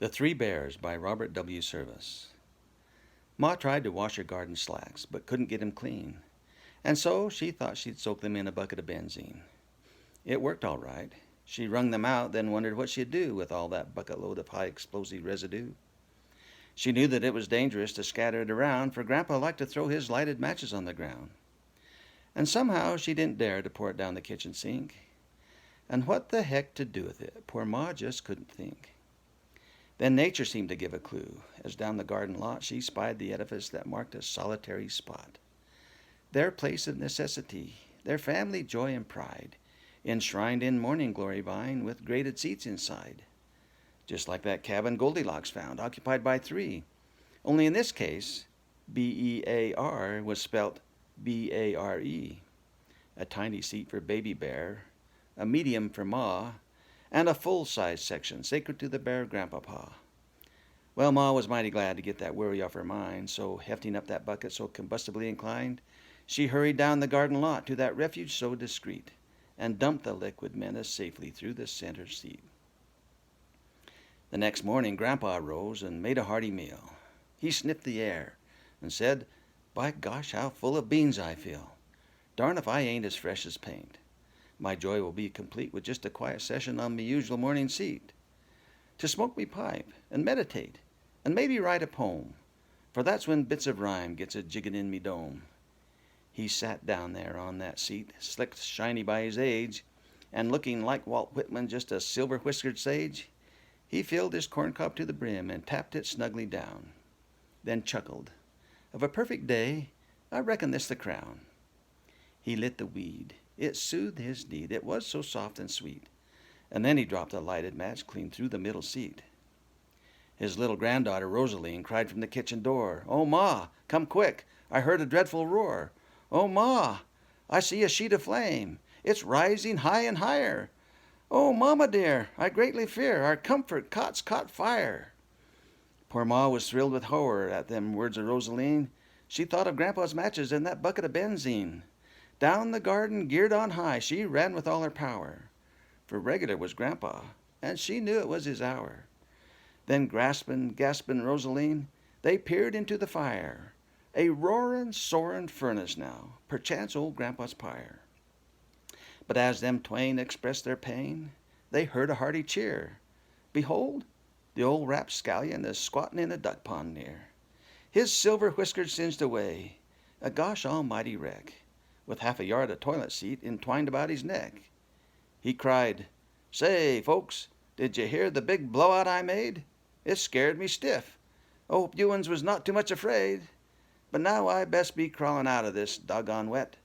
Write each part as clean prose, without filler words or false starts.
The Three Bears by Robert W. Service. Ma tried to wash her garden slacks, but couldn't get 'em clean, and so she thought she'd soak them in a bucket of benzene. It worked all right. She wrung them out, then wondered what she'd do with all that bucket-load of high explosive residue. She knew that it was dangerous to scatter it around, for Grandpa liked to throw his lighted matches on the ground. And somehow she didn't dare to pour it down the kitchen sink. And what the heck to do with it, poor Ma just couldn't think. Then nature seemed to give a clue, as down the garden lot she spied the edifice that marked a solitary spot. Their place of necessity, their family joy and pride, enshrined in morning glory vine with graded seats inside. Just like that cabin Goldilocks found, occupied by three. Only in this case, B-E-A-R was spelt B-A-R-E. A tiny seat for Baby Bear, a medium for Ma, and a full-size section sacred to the bear grandpapa. Well, Ma was mighty glad to get that worry off her mind, so hefting up that bucket so combustibly inclined, she hurried down the garden lot to that refuge so discreet, and dumped the liquid menace safely through the center seat. The next morning, Grandpa rose and made a hearty meal. He sniffed the air and said, "By gosh, how full of beans I feel. Darn if I ain't as fresh as paint. My joy will be complete with just a quiet session on me usual morning seat. To smoke me pipe and meditate and maybe write a poem, for that's when bits of rhyme gets a jiggin' in me dome." He sat down there on that seat, slicked shiny by his age, and looking like Walt Whitman, just a silver-whiskered sage. He filled his corncob to the brim and tapped it snugly down, then chuckled. "Of a perfect day, I reckon this the crown." He lit the weed. It soothed his need, it was so soft and sweet. And then he dropped a lighted match clean through the middle seat. His little granddaughter, Rosaline, cried from the kitchen door, "Oh, Ma, come quick, I heard a dreadful roar. Oh, Ma, I see a sheet of flame. It's rising high and higher. Oh, Mamma dear, I greatly fear our comfort cot's caught fire." Poor Ma was thrilled with horror at them words of Rosaline. She thought of Grandpa's matches and that bucket of benzene. Down the garden, geared on high, she ran with all her power. For regular was Grandpa, and she knew it was his hour. Then gaspin' Rosaline, they peered into the fire. A roarin', soarin' furnace now, perchance old Grandpa's pyre. But as them twain expressed their pain, they heard a hearty cheer. Behold, the old rapscallion is squattin' in a duck pond near. His silver whiskers singed away, a gosh almighty wreck, with half a yard of toilet seat entwined about his neck. He cried, "Say, folks, did you hear the big blowout I made? It scared me stiff. Hope you uns was not too much afraid. But now I best be crawlin' out of this doggone wet,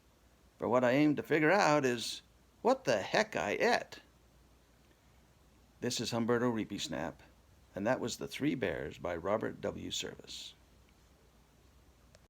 for what I aim to figure out is what the heck I et." This is Humberto Reepeesnap, and that was The Three Bears by Robert W. Service.